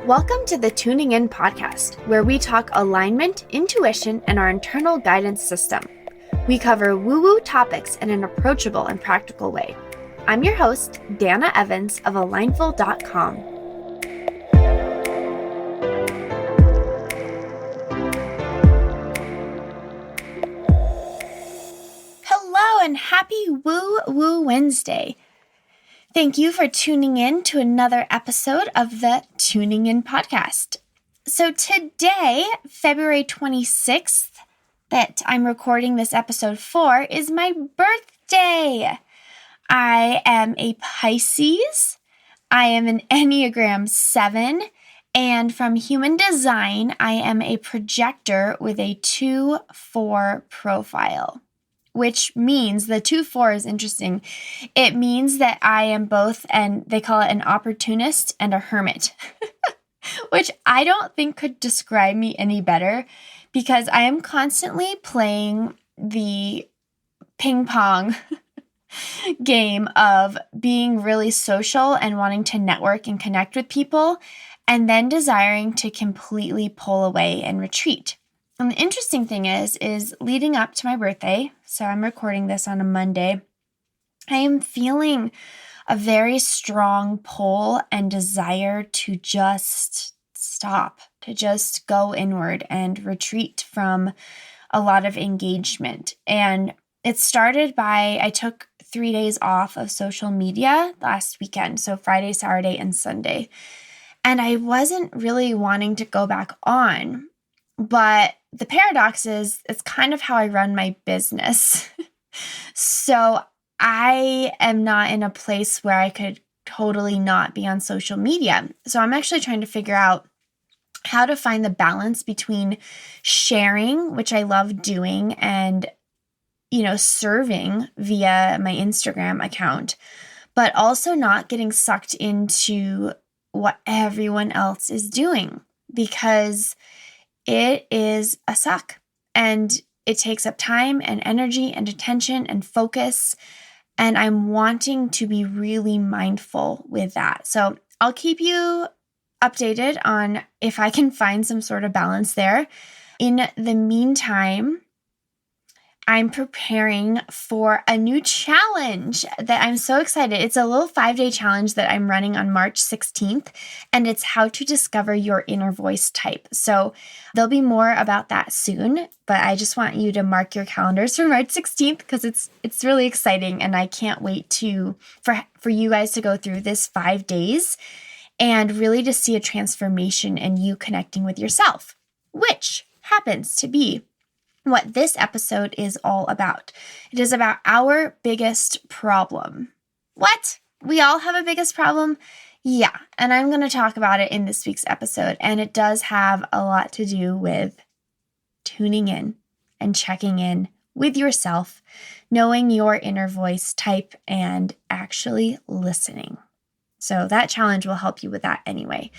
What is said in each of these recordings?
Welcome to the Tuning In podcast, where we talk alignment, intuition, and our internal guidance system. We cover woo-woo topics in an approachable and practical way. I'm your host, Dana Evans of Alignful.com. Hello and happy Woo-Woo Wednesday. Thank you for tuning in to another episode of the Tuning In podcast. So today, February 26th, that I'm recording this episode for, is my birthday. I am a Pisces. I am an Enneagram 7. And from Human Design, I am a projector with a 2-4 profile. Which means the 2-4 is interesting. It means that I am both, and they call it an opportunist and a hermit, which I don't think could describe me any better because I am constantly playing the ping pong game of being really social and wanting to network and connect with people, and then desiring to completely pull away and retreat. And the interesting thing is leading up to my birthday, so I'm recording this on a Monday, I am feeling a very strong pull and desire to just stop, to just go inward and retreat from a lot of engagement. And it started by, I took 3 days off of social media last weekend, so Friday, Saturday, and Sunday. And I wasn't really wanting to go back on, but the paradox is it's kind of how I run my business. So I am not in a place where I could totally not be on social media. So I'm actually trying to figure out how to find the balance between sharing, which I love doing, and, serving via my Instagram account, but also not getting sucked into what everyone else is doing, because it is a suck and it takes up time and energy and attention and focus. And I'm wanting to be really mindful with that. So I'll keep you updated on if I can find some sort of balance there. In the meantime, I'm preparing for a new challenge that I'm so excited. It's a little 5-day challenge that I'm running on March 16th, and it's how to discover your inner voice type. So there'll be more about that soon, but I just want you to mark your calendars for March 16th because it's really exciting, and I can't wait for you guys to go through this 5 days and really to see a transformation in you connecting with yourself, which happens to be what this episode is all about. It is about our biggest problem. What? We all have a biggest problem? Yeah, and I'm going to talk about it in this week's episode, and it does have a lot to do with tuning in and checking in with yourself, knowing your inner voice type, and actually listening. So that challenge will help you with that anyway.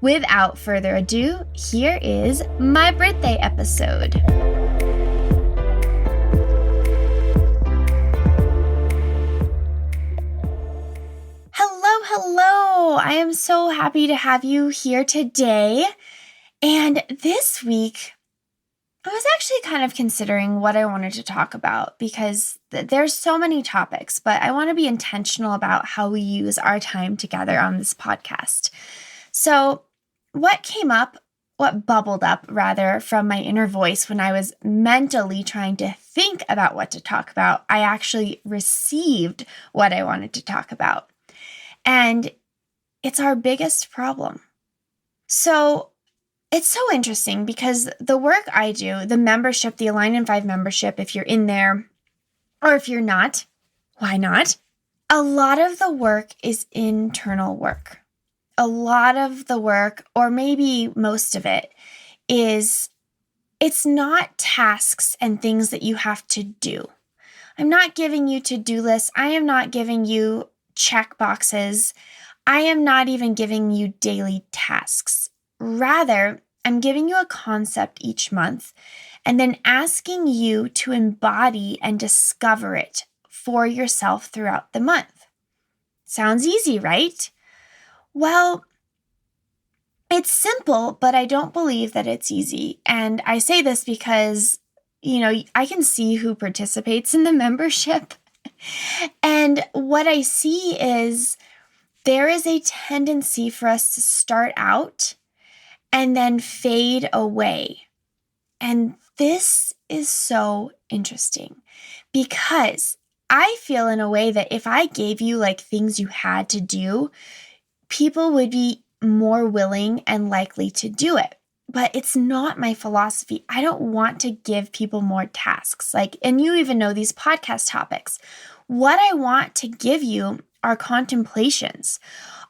Without further ado, here is my birthday episode. Hello. I am so happy to have you here today. And this week, I was actually kind of considering what I wanted to talk about because there's so many topics, but I want to be intentional about how we use our time together on this podcast. So what bubbled up rather from my inner voice when I was mentally trying to think about what to talk about, I actually received what I wanted to talk about. And it's our biggest problem. So it's so interesting because the work I do, the membership, the Align in 5 membership, if you're in there or if you're not, why not? A lot of the work is internal work. A lot of the work, or maybe most of it, it's not tasks and things that you have to do. I'm not giving you to-do lists. I am not giving you check boxes. I am not even giving you daily tasks. Rather, I'm giving you a concept each month and then asking you to embody and discover it for yourself throughout the month. Sounds easy, right? Well, It's simple, but I don't believe that it's easy. And I say this because, I can see who participates in the membership. And what I see is there is a tendency for us to start out and then fade away. And this is so interesting because I feel in a way that if I gave you like things you had to do, people would be more willing and likely to do it. But it's not my philosophy. I don't want to give people more tasks. And you even know these podcast topics. What I want to give you are contemplations,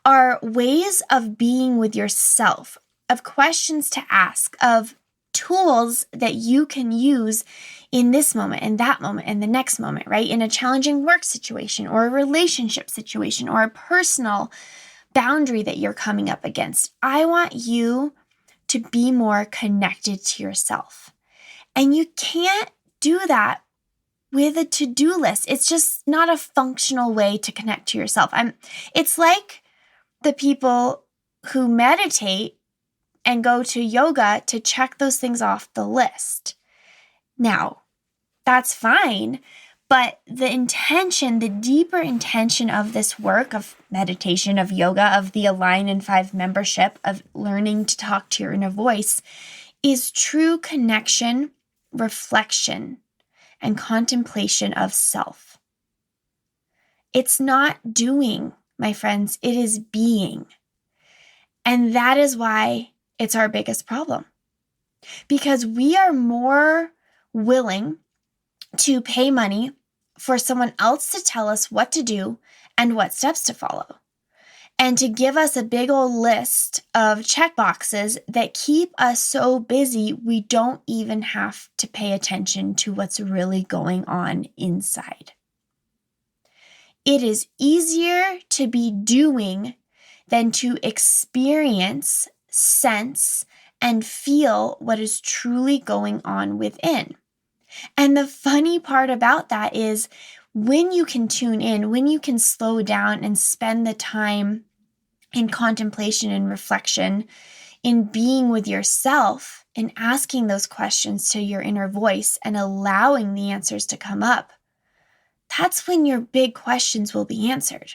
are ways of being with yourself, of questions to ask, of tools that you can use in this moment and that moment and the next moment, right? In a challenging work situation or a relationship situation or a personal boundary that you're coming up against. I want you to be more connected to yourself. And you can't do that with a to-do list. It's just not a functional way to connect to yourself. It's like the people who meditate and go to yoga to check those things off the list. Now, that's fine, but the intention, the deeper intention of this work of meditation, of yoga, of the Align in 5 membership, of learning to talk to your inner voice, is true connection, reflection, and contemplation of self. It's not doing, my friends, it is being. And that is why it's our biggest problem. Because we are more willing to pay money for someone else to tell us what to do and what steps to follow, and to give us a big old list of checkboxes that keep us so busy we don't even have to pay attention to what's really going on inside. It is easier to be doing than to experience, sense, and feel what is truly going on within. And the funny part about that is when you can tune in, when you can slow down and spend the time in contemplation and reflection, in being with yourself and asking those questions to your inner voice and allowing the answers to come up, that's when your big questions will be answered.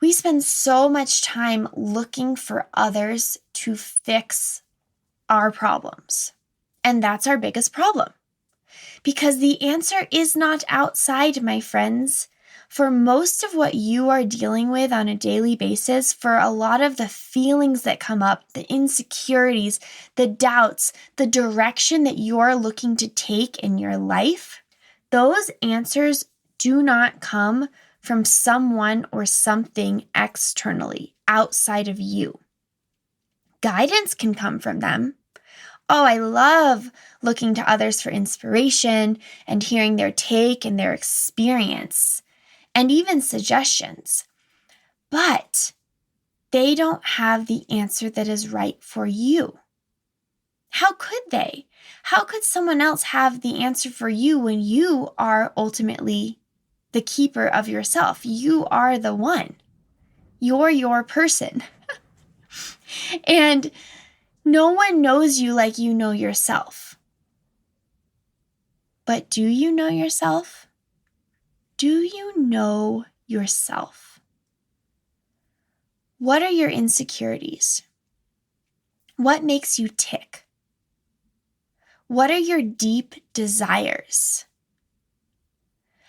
We spend so much time looking for others to fix our problems. And that's our biggest problem. Because the answer is not outside, my friends. For most of what you are dealing with on a daily basis, for a lot of the feelings that come up, the insecurities, the doubts, the direction that you're looking to take in your life, those answers do not come from someone or something externally, outside of you. Guidance can come from them. Oh, I love looking to others for inspiration and hearing their take and their experience, and even suggestions. But they don't have the answer that is right for you. How could they? How could someone else have the answer for you when you are ultimately the keeper of yourself? You are the one. You're your person. And no one knows you like you know yourself. But do you know yourself? Do you know yourself? What are your insecurities? What makes you tick? What are your deep desires?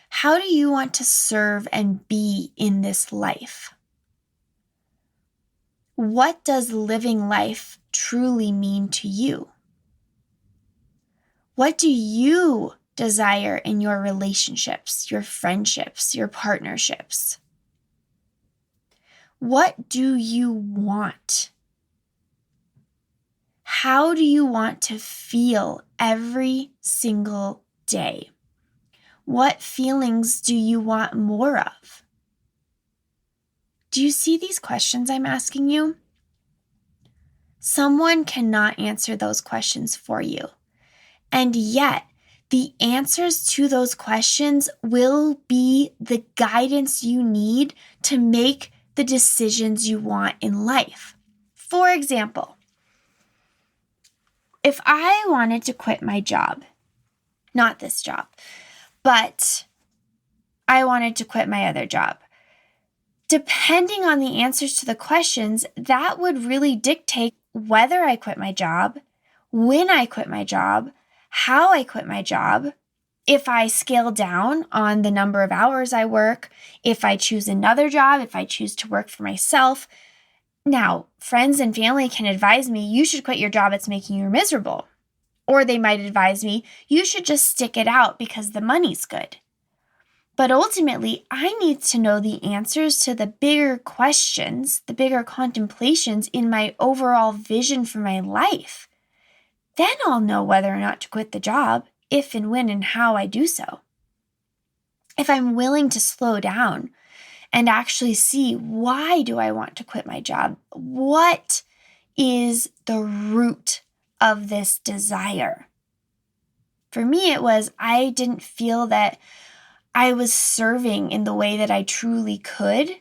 How do you want to serve and be in this life? What does living life truly mean to you? What do you desire in your relationships, your friendships, your partnerships? What do you want? How do you want to feel every single day? What feelings do you want more of? Do you see these questions I'm asking you? Someone cannot answer those questions for you. And yet, the answers to those questions will be the guidance you need to make the decisions you want in life. For example, if I wanted to quit my job, not this job, but I wanted to quit my other job, depending on the answers to the questions, that would really dictate whether I quit my job, when I quit my job, how I quit my job, if I scale down on the number of hours I work, if I choose another job, if I choose to work for myself. Now, friends and family can advise me, you should quit your job, it's making you miserable. Or they might advise me, you should just stick it out because the money's good. But ultimately, I need to know the answers to the bigger questions, the bigger contemplations in my overall vision for my life. Then I'll know whether or not to quit the job, if and when and how I do so. If I'm willing to slow down and actually see, why do I want to quit my job? What is the root of this desire? For me, it was I didn't feel that I was serving in the way that I truly could.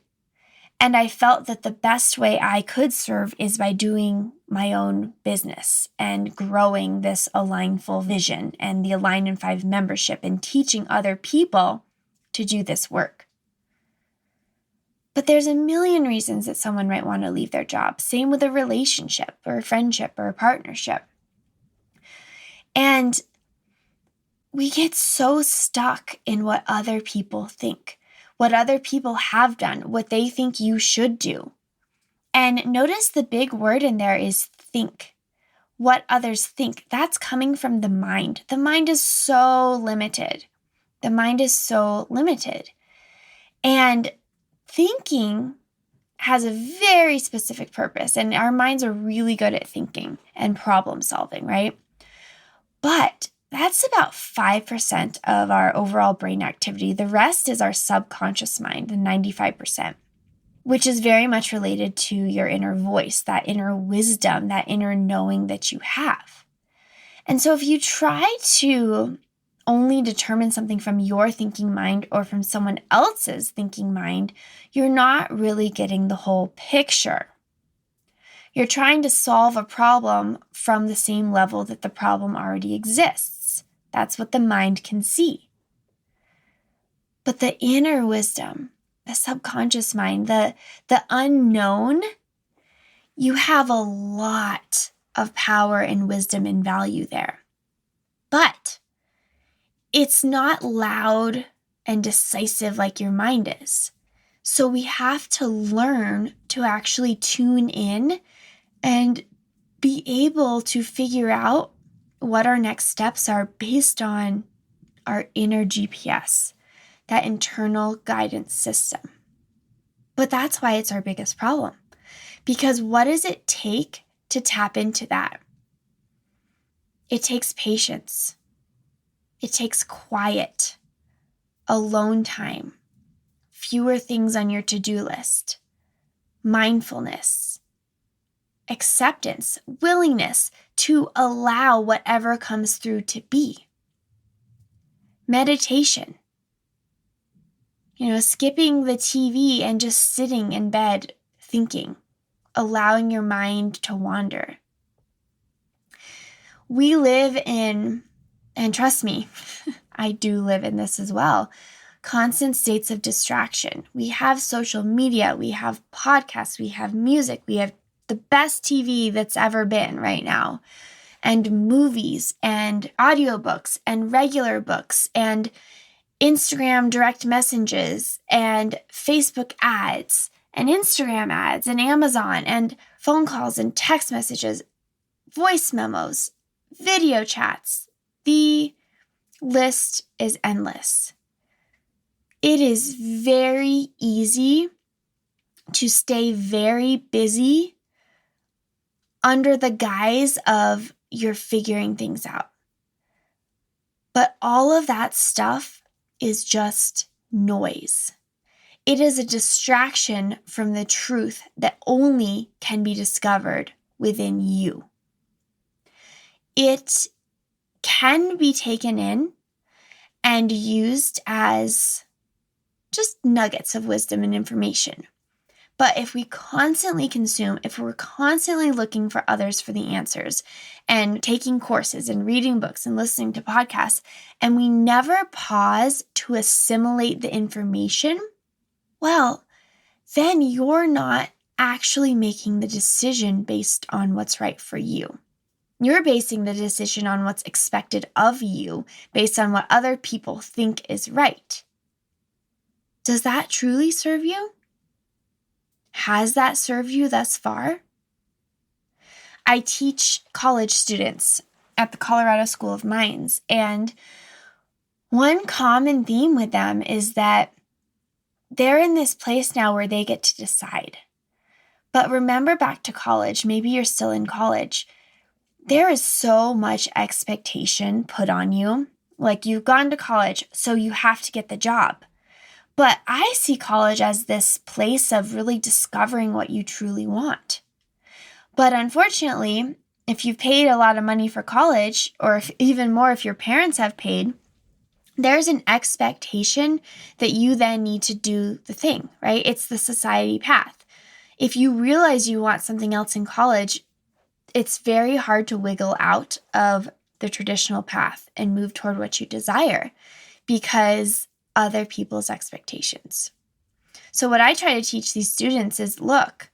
And I felt that the best way I could serve is by doing my own business and growing this Alignful vision and the Align in 5 membership and teaching other people to do this work. But there's a million reasons that someone might want to leave their job. Same with a relationship or a friendship or a partnership. And we get so stuck in what other people think, what other people have done, what they think you should do. And notice the big word in there is think. What others think, that's coming from the mind. The mind is so limited. The mind is so limited. And thinking has a very specific purpose, and our minds are really good at thinking and problem solving, right? But that's about 5% of our overall brain activity. The rest is our subconscious mind, the 95%, which is very much related to your inner voice, that inner wisdom, that inner knowing that you have. And so if you try to only determine something from your thinking mind or from someone else's thinking mind, you're not really getting the whole picture. You're trying to solve a problem from the same level that the problem already exists. That's what the mind can see. But the inner wisdom, the subconscious mind, the unknown, you have a lot of power and wisdom and value there. But it's not loud and decisive like your mind is. So we have to learn to actually tune in and be able to figure out what our next steps are based on our inner GPS, that internal guidance system. But that's why it's our biggest problem. Because what does it take to tap into that? It takes patience. It takes quiet, alone time, fewer things on your to-do list, mindfulness, acceptance, willingness to allow whatever comes through to be. Meditation. Skipping the TV and just sitting in bed thinking, allowing your mind to wander. We live in, and trust me, I do live in this as well, constant states of distraction. We have social media, we have podcasts, we have music, we have the best TV that's ever been right now, and movies and audiobooks and regular books and Instagram direct messages and Facebook ads and Instagram ads and Amazon and phone calls and text messages, voice memos, video chats. The list is endless. It is very easy to stay very busy under the guise of you're figuring things out. But all of that stuff is just noise. It is a distraction from the truth that only can be discovered within you. It can be taken in and used as just nuggets of wisdom and information. But if we constantly consume, if we're constantly looking for others for the answers and taking courses and reading books and listening to podcasts, and we never pause to assimilate the information, well, then you're not actually making the decision based on what's right for you. You're basing the decision on what's expected of you based on what other people think is right. Does that truly serve you? Has that served you thus far? I teach college students at the Colorado School of Mines, and one common theme with them is that they're in this place now where they get to decide. But remember back to college, maybe you're still in college, there is so much expectation put on you. Like, you've gone to college, so you have to get the job. But I see college as this place of really discovering what you truly want. But unfortunately, if you've paid a lot of money for college, or even more if your parents have paid, there's an expectation that you then need to do the thing, right? It's the society path. If you realize you want something else in college, it's very hard to wiggle out of the traditional path and move toward what you desire because other people's expectations. So what I try to teach these students is, look,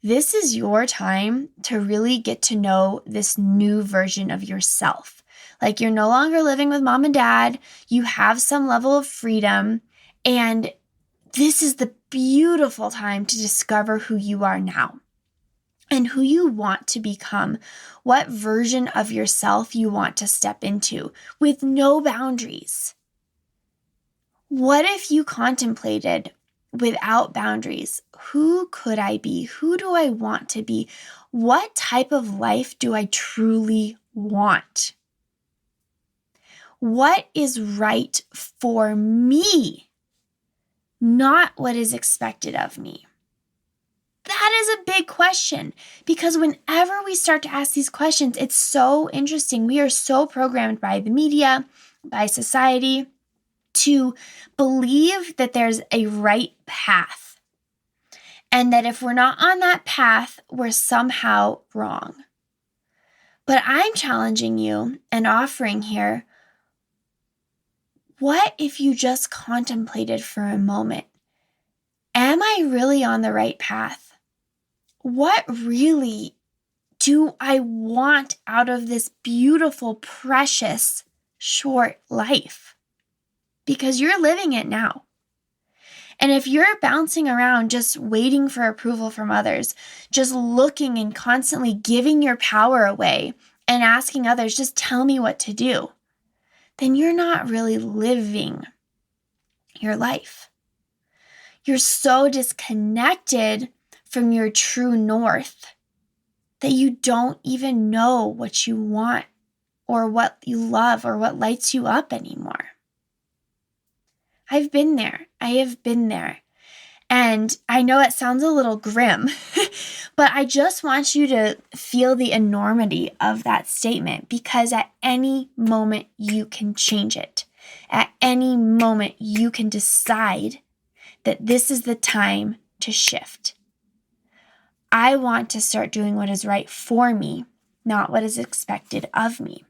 this is your time to really get to know this new version of yourself. Like, you're no longer living with mom and dad. You have some level of freedom. And this is the beautiful time to discover who you are now and who you want to become, what version of yourself you want to step into with no boundaries. What if you contemplated without boundaries? Who could I be? Who do I want to be? What type of life do I truly want? What is right for me, not what is expected of me? That is a big question, because whenever we start to ask these questions, it's so interesting. We are so programmed by the media, by society, to believe that there's a right path, and that if we're not on that path, we're somehow wrong. But I'm challenging you and offering here, what if you just contemplated for a moment? Am I really on the right path? What really do I want out of this beautiful, precious, short life? Because you're living it now. And if you're bouncing around just waiting for approval from others, just looking and constantly giving your power away and asking others, just tell me what to do, then you're not really living your life. You're so disconnected from your true north that you don't even know what you want or what you love or what lights you up anymore. I've been there. I have been there. And I know it sounds a little grim, but I just want you to feel the enormity of that statement, because at any moment you can change it. At any moment you can decide that this is the time to shift. I want to start doing what is right for me, not what is expected of me.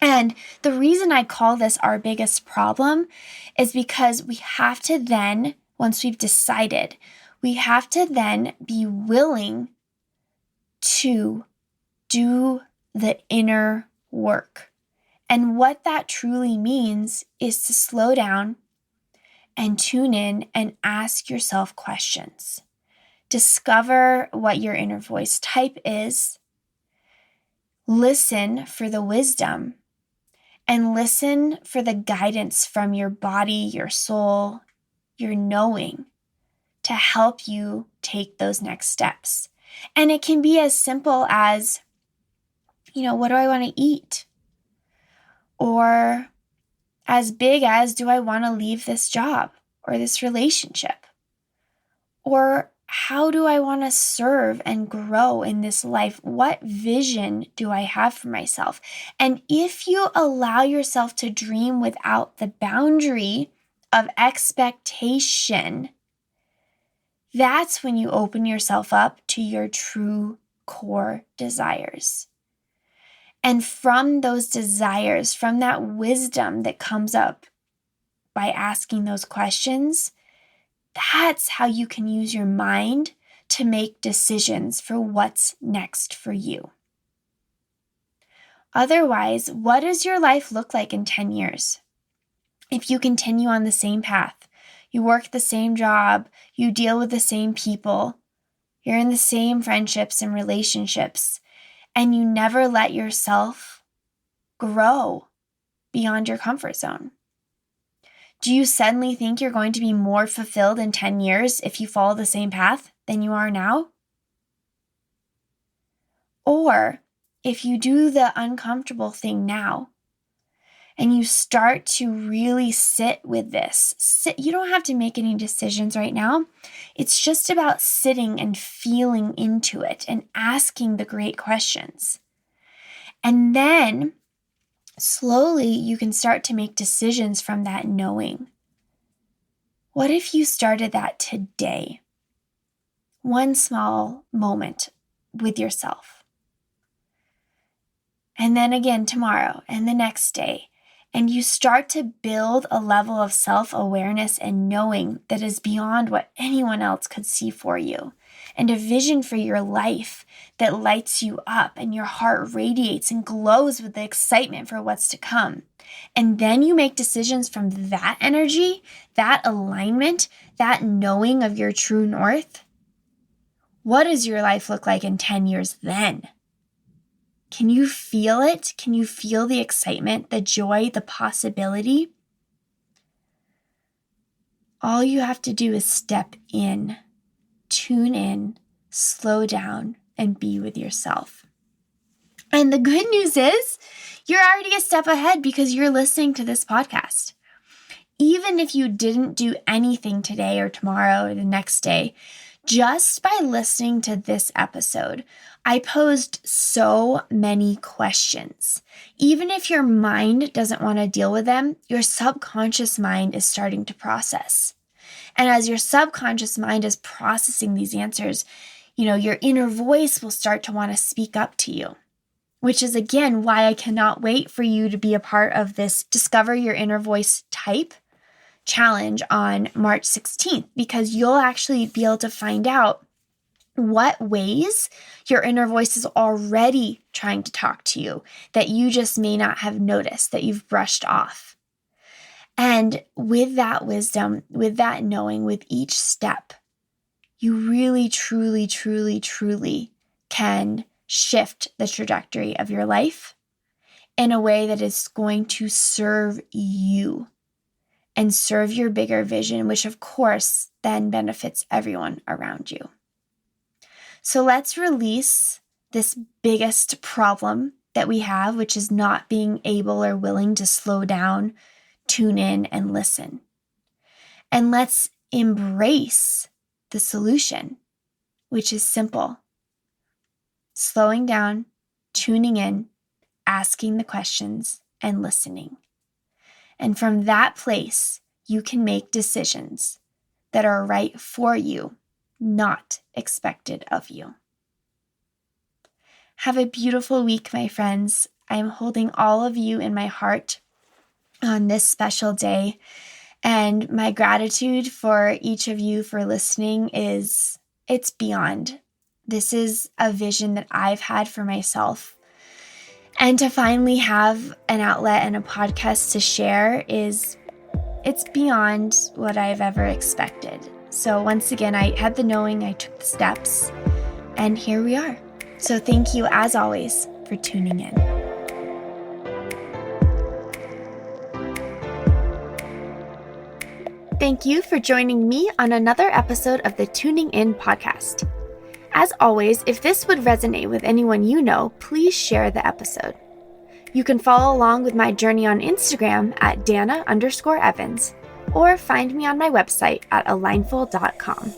And the reason I call this our biggest problem is because we have to then, once we've decided, we have to then be willing to do the inner work. And what that truly means is to slow down and tune in and ask yourself questions. Discover what your inner voice type is. Listen for the wisdom. And listen for the guidance from your body, your soul, your knowing to help you take those next steps. And it can be as simple as, what do I want to eat? Or as big as, do I want to leave this job or this relationship? Or how do I want to serve and grow in this life? What vision do I have for myself? And if you allow yourself to dream without the boundary of expectation, that's when you open yourself up to your true core desires. And from those desires, from that wisdom that comes up by asking those questions, that's how you can use your mind to make decisions for what's next for you. Otherwise, what does your life look like in 10 years? If you continue on the same path, you work the same job, you deal with the same people, you're in the same friendships and relationships, and you never let yourself grow beyond your comfort zone. Do you suddenly think you're going to be more fulfilled in 10 years if you follow the same path than you are now? Or if you do the uncomfortable thing now and you start to really sit with this, you don't have to make any decisions right now. It's just about sitting and feeling into it and asking the great questions. And then slowly you can start to make decisions from that knowing. What if you started that today? One small moment with yourself. And then again tomorrow and the next day. And you start to build a level of self-awareness and knowing that is beyond what anyone else could see for you. And a vision for your life that lights you up and your heart radiates and glows with the excitement for what's to come. And then you make decisions from that energy, that alignment, that knowing of your true north. What does your life look like in 10 years then? Can you feel it? Can you feel the excitement, the joy, the possibility? All you have to do is step in, tune in, slow down, and be with yourself. And the good news is you're already a step ahead because you're listening to this podcast. Even if you didn't do anything today or tomorrow or the next day, just by listening to this episode, I posed so many questions. Even if your mind doesn't want to deal with them, your subconscious mind is starting to process. And as your subconscious mind is processing these answers, your inner voice will start to want to speak up to you, which is again why I cannot wait for you to be a part of this Discover Your Inner Voice Type challenge on March 16th, because you'll actually be able to find out what ways your inner voice is already trying to talk to you that you just may not have noticed, that you've brushed off. And with that wisdom, with that knowing, with each step, you really, truly, truly, truly can shift the trajectory of your life in a way that is going to serve you and serve your bigger vision, which of course then benefits everyone around you. So let's release this biggest problem that we have, which is not being able or willing to slow down, tune in, and listen. And let's embrace the solution, which is simple. Slowing down, tuning in, asking the questions, and listening. And from that place, you can make decisions that are right for you, not expected of you. Have a beautiful week, my friends. I am holding all of you in my heart on this special day. And my gratitude for each of you for listening it's beyond. This is a vision that I've had for myself. And to finally have an outlet and a podcast to share it's beyond what I've ever expected. So once again, I had the knowing, I took the steps, and here we are. So thank you, as always, for tuning in. Thank you for joining me on another episode of the Tuning In podcast. As always, if this would resonate with anyone you know, please share the episode. You can follow along with my journey on Instagram at Dana_Evans, or find me on my website at alignful.com.